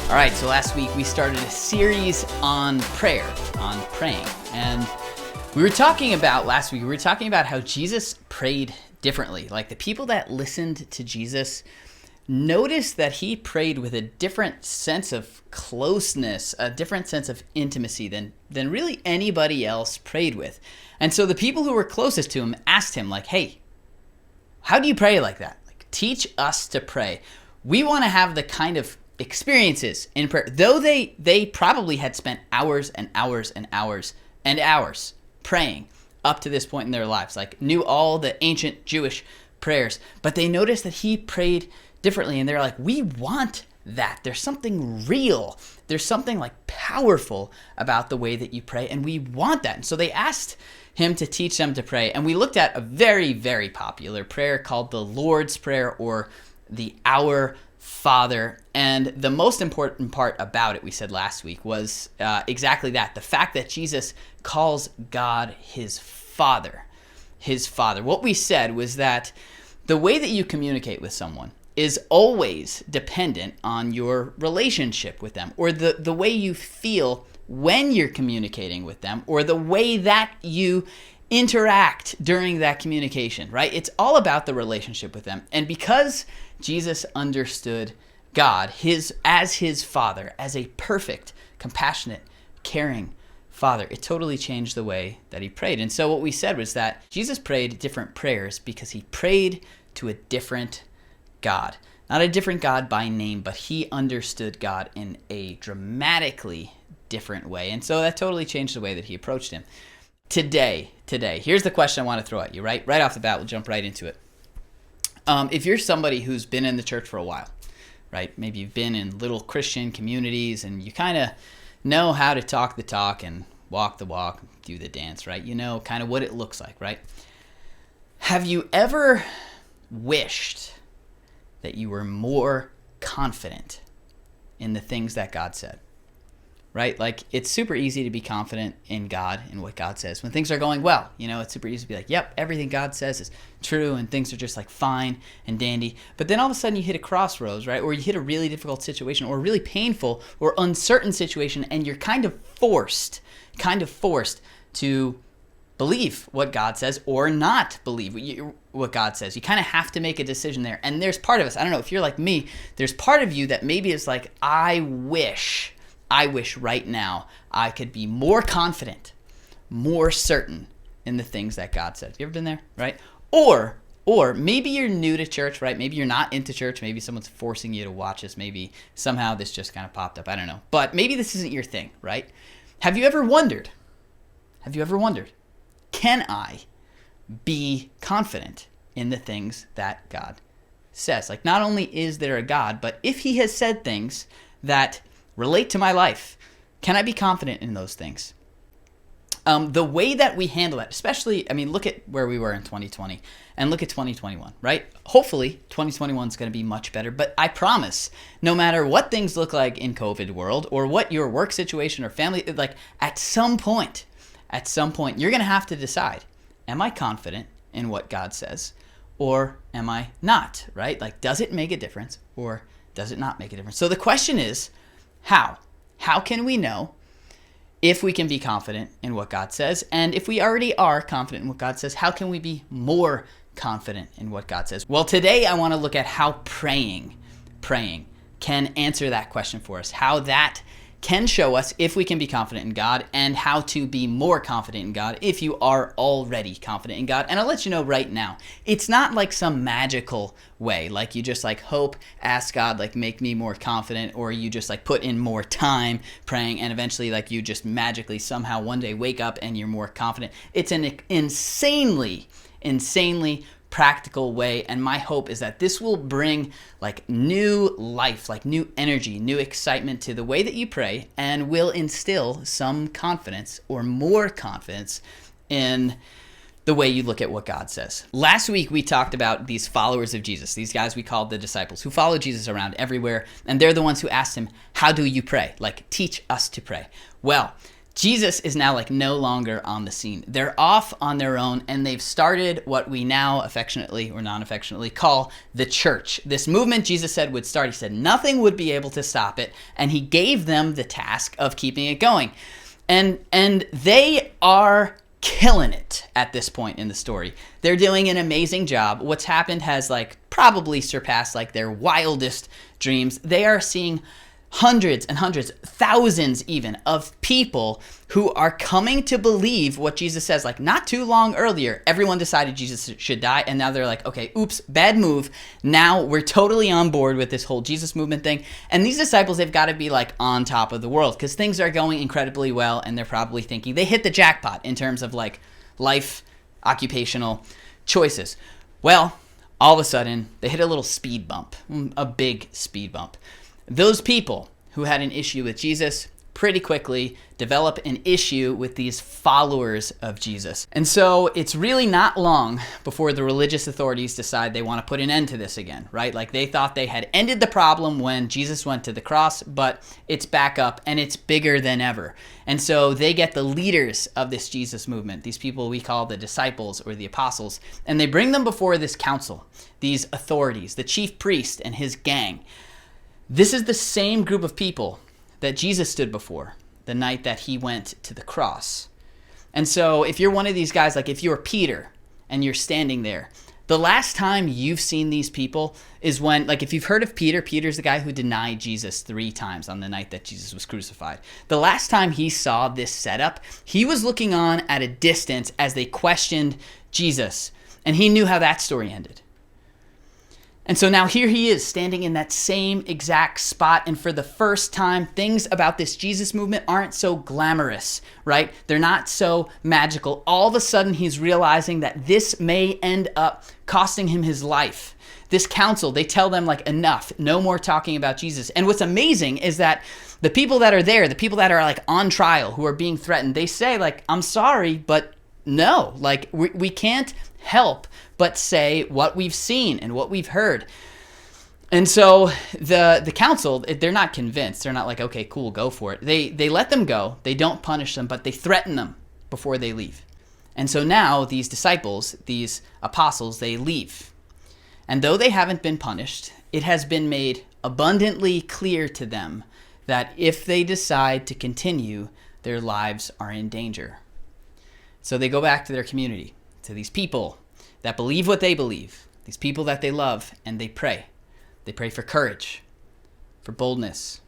All right, so last week we started a series on prayer, on praying. And we were talking about how Jesus prayed differently. Like the people that listened to Jesus noticed that he prayed with a different sense of closeness, a different sense of intimacy than really anybody else prayed with. And so the people who were closest to him asked him, like, hey, how do you pray like that? Like, teach us to pray. We want to have the kind of experiences in prayer, though they probably had spent hours and hours and hours and hours praying up to this point in their lives, like knew all the ancient Jewish prayers, but they noticed that he prayed differently, and they're like, we want that. There's something real, there's something like powerful about the way that you pray, and we want that. And so they asked him to teach them to pray, and we looked at a very, very popular prayer called the Lord's Prayer, or the Our Father. And the most important part about it, we said last week, was exactly that. The fact that Jesus calls God his Father. His Father. What we said was that the way that you communicate with someone is always dependent on your relationship with them, or the way you feel when you're communicating with them, or the way that you interact during that communication, right? It's all about the relationship with them. And because Jesus understood God as his Father, as a perfect, compassionate, caring Father, it totally changed the way that he prayed. And so what we said was that Jesus prayed different prayers because he prayed to a different God. Not a different God by name, but he understood God in a dramatically different way. And so that totally changed the way that he approached him. Today, here's the question I want to throw at you, right? Right off the bat, we'll jump right into it. If you're somebody who's been in the church for a while, right? Maybe you've been in little Christian communities and you kind of know how to talk the talk and walk the walk, do the dance, right? You know kind of what it looks like, right? Have you ever wished that you were more confident in the things that God said? Right? Like, it's super easy to be confident in God and what God says. When things are going well, it's super easy to be like, yep, everything God says is true and things are just like fine and dandy. But then all of a sudden you hit a crossroads, right? Or you hit a really difficult situation or a really painful or uncertain situation, and you're kind of forced to believe what God says or not believe what God says. You kind of have to make a decision there. And there's part of us, I don't know, if you're like me, there's part of you that maybe is like, I wish right now I could be more confident, more certain in the things that God said. You ever been there, right? Or maybe you're new to church, right? Maybe you're not into church. Maybe someone's forcing you to watch this. Maybe somehow this just kind of popped up. I don't know. But maybe this isn't your thing, right? Have you ever wondered, can I be confident in the things that God says? Like, not only is there a God, but if he has said things that relate to my life, can I be confident in those things? The way that we handle it, especially, look at where we were in 2020 and look at 2021, right? Hopefully 2021 is going to be much better, but I promise, no matter what things look like in COVID world or what your work situation or family, like at some point, you're going to have to decide, am I confident in what God says or am I not, right? Like, does it make a difference or does it not make a difference? So the question is, how? How can we know if we can be confident in what God says? And if we already are confident in what God says, how can we be more confident in what God says? Well, today I want to look at how praying can answer that question for us, how that can show us if we can be confident in God, and how to be more confident in God if you are already confident in God. And I'll let you know right now, it's not like some magical way, like you just like hope, ask God, like make me more confident, or you just like put in more time praying and eventually like you just magically somehow one day wake up and you're more confident. It's an insanely practical way, and my hope is that this will bring like new life, like new energy, new excitement to the way that you pray, and will instill some confidence or more confidence in the way you look at what God says. Last week we talked about these followers of Jesus, these guys we called the disciples, who follow Jesus around everywhere, and they're the ones who asked him, how do you pray? Like, teach us to pray. Well, Jesus is now like no longer on the scene. They're off on their own, and they've started what we now affectionately or non-affectionately call the church. This movement Jesus said would start. He said nothing would be able to stop it, and he gave them the task of keeping it going. And they are killing it at this point in the story. They're doing an amazing job. What's happened has like probably surpassed like their wildest dreams. They are seeing hundreds and hundreds, thousands even, of people who are coming to believe what Jesus says. Like not too long earlier, everyone decided Jesus should die, and now they're like, okay, oops, bad move. Now we're totally on board with this whole Jesus movement thing. And these disciples, they've got to be like on top of the world because things are going incredibly well, and they're probably thinking they hit the jackpot in terms of like life, occupational choices. Well, all of a sudden, they hit a little speed bump, a big speed bump. Those people who had an issue with Jesus pretty quickly develop an issue with these followers of Jesus. And so it's really not long before the religious authorities decide they want to put an end to this again, right? Like they thought they had ended the problem when Jesus went to the cross, but it's back up and it's bigger than ever. And so they get the leaders of this Jesus movement, these people we call the disciples or the apostles, and they bring them before this council, these authorities, the chief priest and his gang. This is the same group of people that Jesus stood before the night that he went to the cross. And so if you're one of these guys, like if you're Peter and you're standing there, the last time you've seen these people is when, like if you've heard of Peter, Peter's the guy who denied Jesus 3 times on the night that Jesus was crucified. The last time he saw this setup, he was looking on at a distance as they questioned Jesus, and he knew how that story ended. And so now here he is standing in that same exact spot. And for the first time, things about this Jesus movement aren't so glamorous, right? They're not so magical. All of a sudden, he's realizing that this may end up costing him his life. This council, they tell them like enough, no more talking about Jesus. And what's amazing is that the people that are there, the people that are like on trial, who are being threatened, they say like, I'm sorry, but no, like we can't help but say what we've seen and what we've heard. And so the council, they're not convinced. They're not like, okay, cool, go for it. They let them go. They don't punish them, but they threaten them before they leave. And so now these disciples, these apostles, they leave. And though they haven't been punished, it has been made abundantly clear to them that if they decide to continue, their lives are in danger. So they go back to their community, to these people that believe what they believe, these people that they love, and they pray. They pray for courage, for boldness,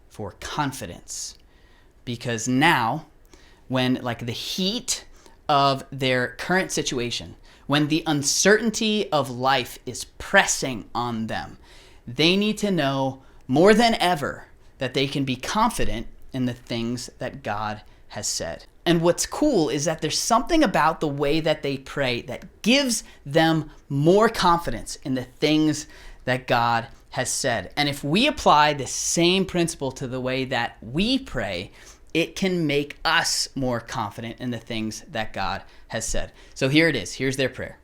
for confidence. Because now, when like the heat of their current situation, when the uncertainty of life is pressing on them, they need to know more than ever that they can be confident in the things that God has said. And what's cool is that there's something about the way that they pray that gives them more confidence in the things that God has said. And if we apply the same principle to the way that we pray, it can make us more confident in the things that God has said. So here it is. Here's their prayer.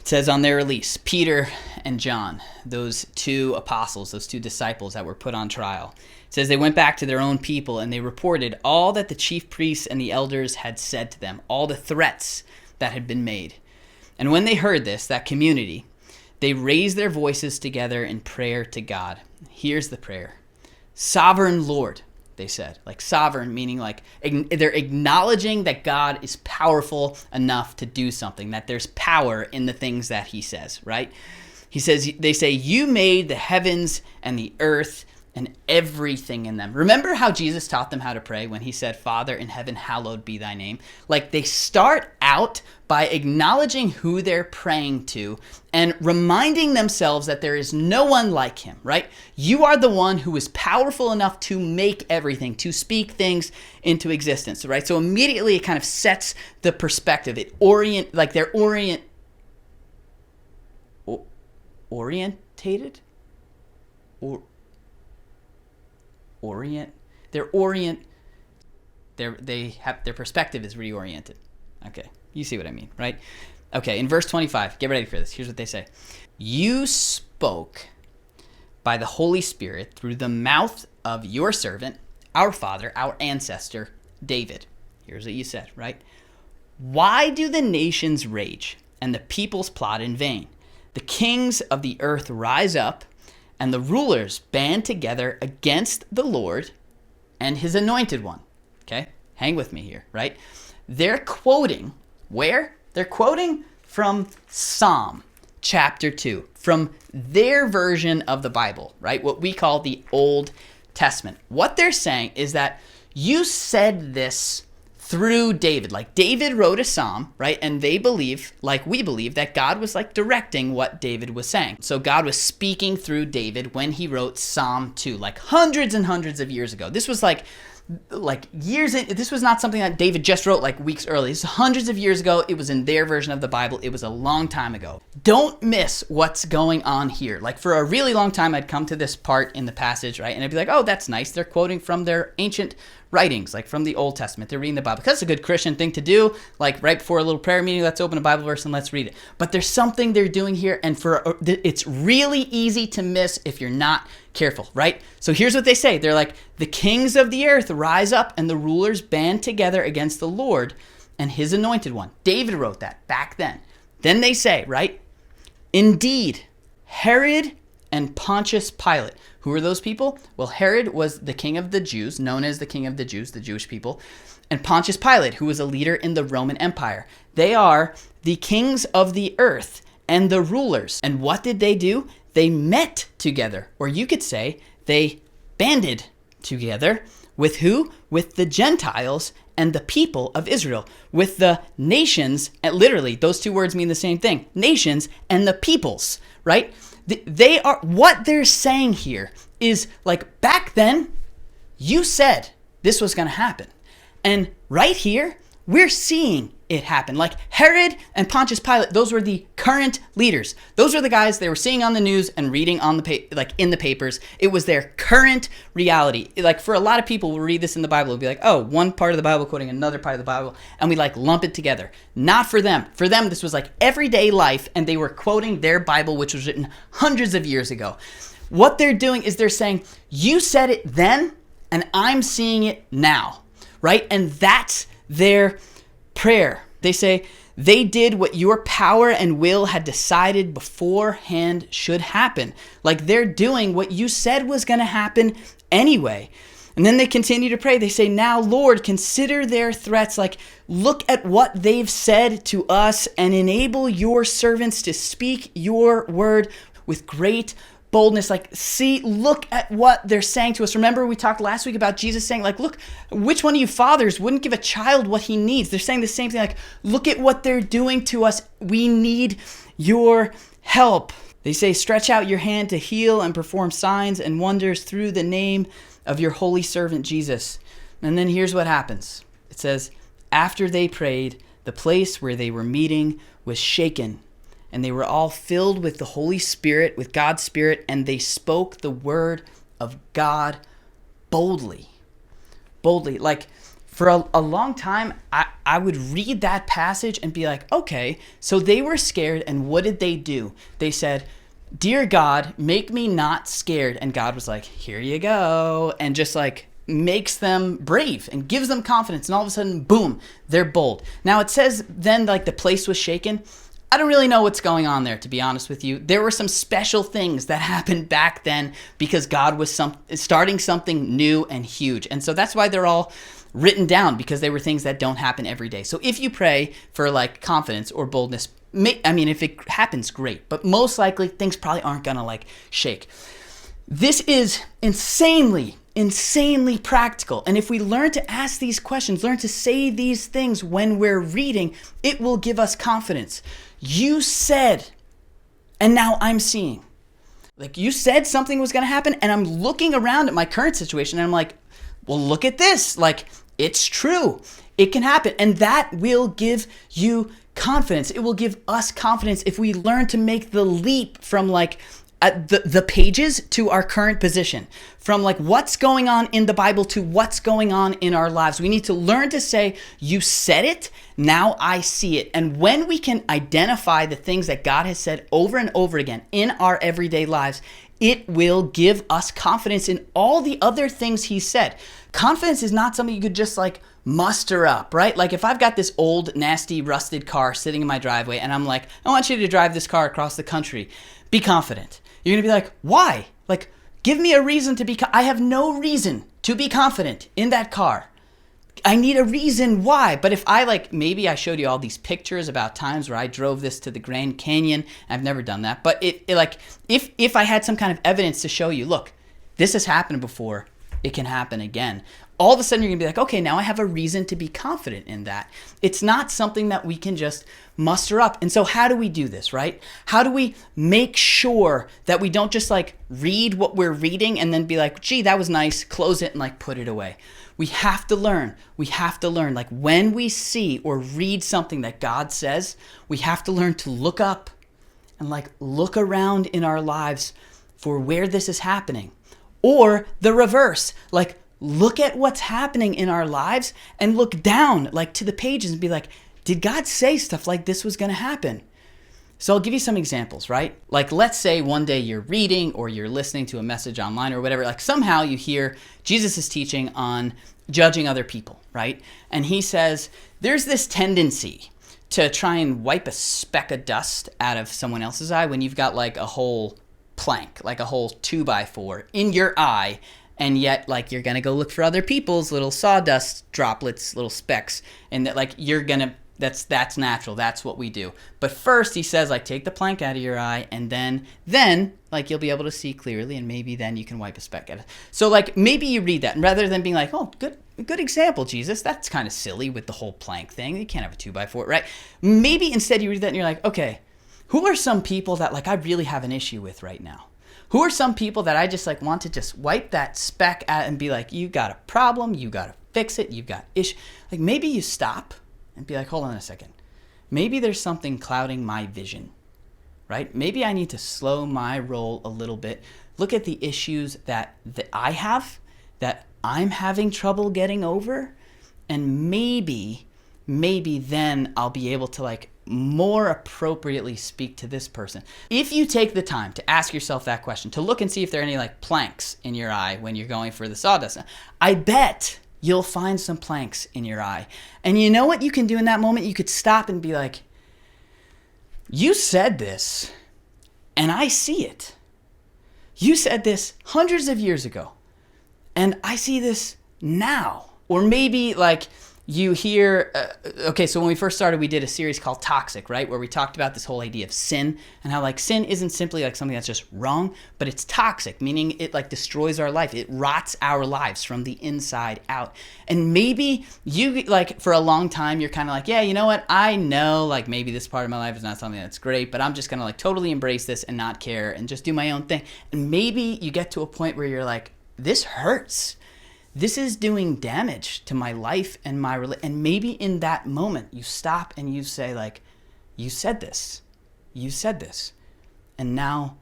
It says on their release, Peter and John, those 2 apostles, those 2 disciples that were put on trial, it says they went back to their own people and they reported all that the chief priests and the elders had said to them, all the threats that had been made. And when they heard this, that community, they raised their voices together in prayer to God. Here's the prayer. Sovereign Lord, they said. Like sovereign, meaning like they're acknowledging that God is powerful enough to do something, that there's power in the things that he says, right? They say, you made the heavens and the earth and everything in them. Remember how Jesus taught them how to pray when he said, Father in heaven, hallowed be thy name? Like they start out by acknowledging who they're praying to and reminding themselves that there is no one like him, right? You are the one who is powerful enough to make everything, to speak things into existence, right? So immediately it kind of sets the perspective. They're orientated? Their perspective is reoriented. Okay, you see what I mean, right? Okay, in verse 25, get ready for this. Here's what they say. You spoke by the Holy Spirit through the mouth of your servant, our father, our ancestor, David. Here's what you said, right? Why do the nations rage and the peoples plot in vain? The kings of the earth rise up and the rulers band together against the Lord and his anointed one. Okay? Hang with me here, right? They're quoting where? They're quoting from Psalm chapter 2, from their version of the Bible, right? What we call the Old Testament. What they're saying is that you said this through David. Like David wrote a psalm, right? And they believe, like we believe, that God was like directing what David was saying. So God was speaking through David when he wrote Psalm 2, like hundreds and hundreds of years ago. This was like years in, this was not something that David just wrote like weeks early. This was hundreds of years ago. It was in their version of the Bible. It was a long time ago. Don't miss what's going on here. Like for a really long time, I'd come to this part in the passage, right? And I'd be like, oh, that's nice. They're quoting from their ancient writings, like from the Old Testament. They're reading the Bible. That's a good Christian thing to do. Like right before a little prayer meeting, let's open a Bible verse and let's read it. But there's something they're doing here, and it's really easy to miss if you're not careful, right? So here's what they say. They're like, the kings of the earth rise up and the rulers band together against the Lord and his anointed one. David wrote that back then. Then they say, right? Indeed, Herod and Pontius Pilate. Who are those people? Well, Herod was the king of the Jews, known as the king of the Jews, the Jewish people, and Pontius Pilate, who was a leader in the Roman Empire. They are the kings of the earth and the rulers. And what did they do? They met together, or you could say they banded together with who? With the Gentiles and the people of Israel, with the nations, and literally those two words mean the same thing, nations and the peoples, right? They are, what they're saying here is like back then, you said this was going to happen. And right here, we're seeing it happen. Like Herod and Pontius Pilate, those were the current leaders. Those were the guys they were seeing on the news and reading on the in the papers. It was their current reality. Like for a lot of people, we'll read this in the Bible, it'll be like, oh, one part of the Bible quoting another part of the Bible, and we like lump it together. Not for them. For them, this was like everyday life, and they were quoting their Bible, which was written hundreds of years ago. What they're doing is they're saying, you said it then, and I'm seeing it now, right? And that's their prayer. They say, they did what your power and will had decided beforehand should happen. Like they're doing what you said was going to happen anyway. And then they continue to pray. They say, now, Lord, consider their threats. Like, look at what they've said to us and enable your servants to speak your word with great boldness. Like, see, look at what they're saying to us. Remember, we talked last week about Jesus saying, like, look, which one of you fathers wouldn't give a child what he needs? They're saying the same thing. Like, look at what they're doing to us. We need your help. They say, stretch out your hand to heal and perform signs and wonders through the name of your holy servant Jesus. And then here's what happens. It says, after they prayed, the place where they were meeting was shaken, and they were all filled with the Holy Spirit, with God's Spirit, and they spoke the word of God boldly. Boldly. Like, for a long time, I would read that passage and be like, okay, so they were scared, and what did they do? They said, dear God, make me not scared. And God was like, here you go. And just like makes them brave and gives them confidence. And all of a sudden, boom, they're bold. Now it says then like the place was shaken. I don't really know what's going on there, to be honest with you. There were some special things that happened back then because God was starting something new and huge. And so that's why they're all written down, because they were things that don't happen every day. So if you pray for like confidence or boldness, if it happens, great. But most likely, things probably aren't going to like shake. This is insanely practical. And if we learn to ask these questions, learn to say these things when we're reading, it will give us confidence. You said, and now I'm seeing. Like you said something was going to happen, and I'm looking around at my current situation, and I'm like, well, look at this. Like, it's true. It can happen. And that will give you confidence. It will give us confidence if we learn to make the leap from like the pages to our current position, from like what's going on in the Bible to what's going on in our lives. We need to learn to say, you said it, now I see it. And when we can identify the things that God has said over and over again in our everyday lives, it will give us confidence in all the other things he said. Confidence is not something you could just like muster up, right? Like if I've got this old, nasty, rusted car sitting in my driveway and I'm like, I want you to drive this car across the country. Be confident. You're going to be like, why? Like, give me a reason to be, I have no reason to be confident in that car. I need a reason why. But if I maybe I showed you all these pictures about times where I drove this to the Grand Canyon. I've never done that. But if I had some kind of evidence to show you, look, this has happened before, it can happen again. All of a sudden you're going to be like, okay, now I have a reason to be confident in that. It's not something that we can just muster up. And so how do we do this, right? How do we make sure that we don't just read what we're reading and then be like, gee, that was nice, close it and put it away. We have to learn. When we see or read something that God says, we have to learn to look up and look around in our lives for where this is happening. Or the reverse, look at what's happening in our lives and look down to the pages and be like, did God say stuff like this was going to happen? So I'll give you some examples, right? Let's say one day you're reading or you're listening to a message online or whatever, somehow you hear Jesus' teaching on judging other people, right? And he says, there's this tendency to try and wipe a speck of dust out of someone else's eye when you've got a whole plank, a whole 2x4 in your eye, and yet you're gonna go look for other people's little sawdust droplets, little specks, and that you're gonna, that's natural, that's what we do. But first he says take the plank out of your eye, and then you'll be able to see clearly, and maybe then you can wipe a speck at it. So maybe you read that, and rather than being oh, good example, Jesus, that's kind of silly with the whole plank thing, you can't have a 2x4, right? Maybe instead you read that and you're okay, who are some people that I really have an issue with right now? Who are some people that I just want to just wipe that speck at and be you got a problem, you got to fix it, you've got issue. Maybe you stop and be hold on a second. Maybe there's something clouding my vision, right? Maybe I need to slow my roll a little bit. Look at the issues that I have, that I'm having trouble getting over, and maybe then I'll be able to more appropriately speak to this person. If you take the time to ask yourself that question, to look and see if there are any planks in your eye when you're going for the sawdust, I bet you'll find some planks in your eye. And you know what you can do in that moment? You could stop and be you said this, and I see it. You said this hundreds of years ago, and I see this now. Or maybe you hear, okay, so when we first started, we did a series called Toxic, right? Where we talked about this whole idea of sin and how sin isn't simply something that's just wrong, but it's toxic, meaning it destroys our life. It rots our lives from the inside out. And maybe you, for a long time, you're kind of yeah, you know what? I know, maybe this part of my life is not something that's great, but I'm just going to totally embrace this and not care and just do my own thing. And maybe you get to a point where you're this hurts. This is doing damage to my life and and maybe in that moment you stop and you say you said this, and now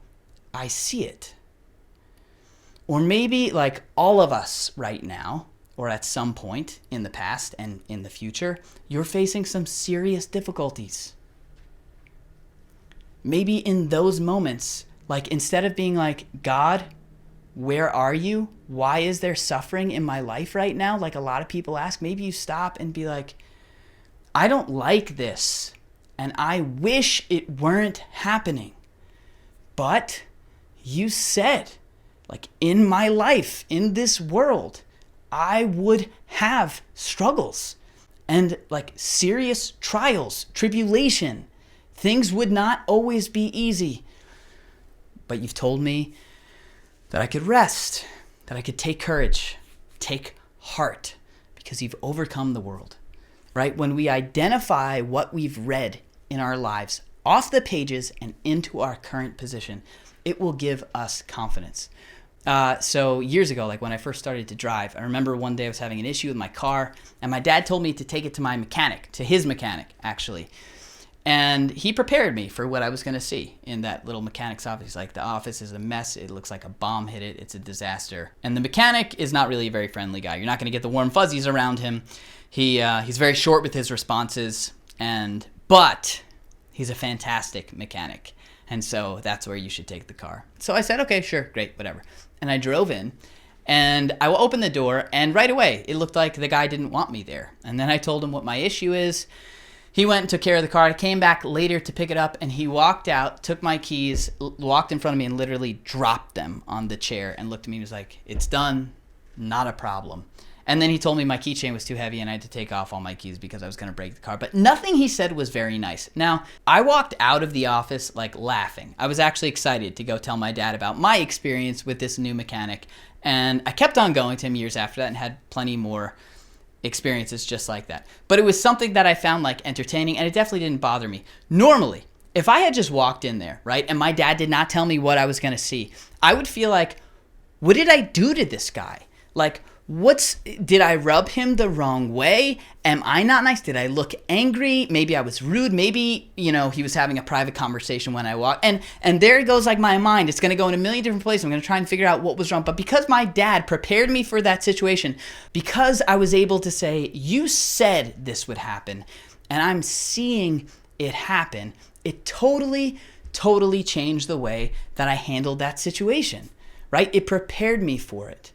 I see it. Or maybe all of us right now, or at some point in the past and in the future, you're facing some serious difficulties. Maybe in those moments, instead of being God, where are you? Why is there suffering in my life right now? A lot of people ask, maybe you stop and be I don't like this, and I wish it weren't happening. But you said, in my life, in this world, I would have struggles and serious trials, tribulation. Things would not always be easy. But you've told me that I could rest, that I could take courage, take heart, because you've overcome the world, right? When we identify what we've read in our lives off the pages and into our current position, it will give us confidence. So years ago, when I first started to drive, I remember one day I was having an issue with my car, and my dad told me to take it to my mechanic, to his mechanic, actually. And he prepared me for what I was going to see in that little mechanic's office. He's the office is a mess. It looks like a bomb hit it. It's a disaster. And the mechanic is not really a very friendly guy. You're not going to get the warm fuzzies around him. He's very short with his responses, but he's a fantastic mechanic. And so that's where you should take the car. So I said, okay, sure, great, whatever. And I drove in, And I opened the door, and right away, it looked like the guy didn't want me there. And then I told him what my issue is. He went and took care of the car. I came back later to pick it up, and he walked out, took my keys, walked in front of me, and literally dropped them on the chair and looked at me and was like, "It's done, not a problem." And then he told me my keychain was too heavy and I had to take off all my keys because I was going to break the car. But nothing he said was very nice. Now, I walked out of the office like laughing. I was actually excited to go tell my dad about my experience with this new mechanic. And I kept on going to him years after that and had plenty more experiences just like that. But it was something that I found like entertaining, and it definitely didn't bother me. Normally, if I had just walked in there, right, and my dad did not tell me what I was going to see, I would feel like, what did I do to this guy? Like, did I rub him the wrong way? Am I not nice? Did I look angry? Maybe I was rude. Maybe, he was having a private conversation when I walked. And there goes like my mind. It's going to go in a million different places. I'm going to try and figure out what was wrong. But because my dad prepared me for that situation, because I was able to say, you said this would happen, and I'm seeing it happen, it totally changed the way that I handled that situation, right? It prepared me for it.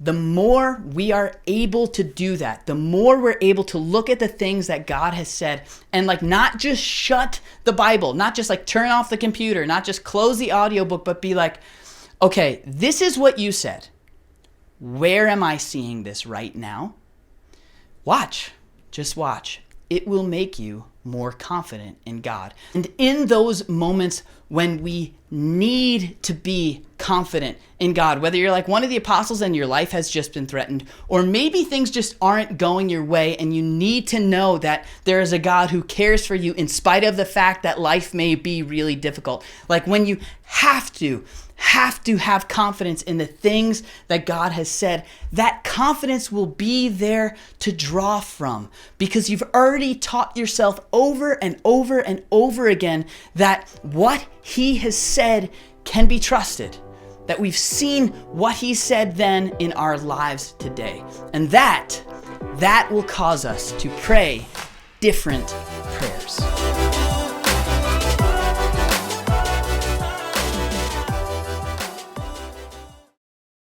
The more we are able to do that, the more we're able to look at the things that God has said and like not just shut the Bible, not just like turn off the computer, not just close the audiobook, but be like, okay, this is what you said. Where am I seeing this right now? Just watch. It will make you more confident in God. And in those moments when we need to be confident in God, whether you're like one of the apostles and your life has just been threatened, or maybe things just aren't going your way and you need to know that there is a God who cares for you in spite of the fact that life may be really difficult. Like when you have to have confidence in the things that God has said, that confidence will be there to draw from because you've already taught yourself over and over and over again that what He has said can be trusted, that we've seen what He said then in our lives today. And that will cause us to pray different prayers.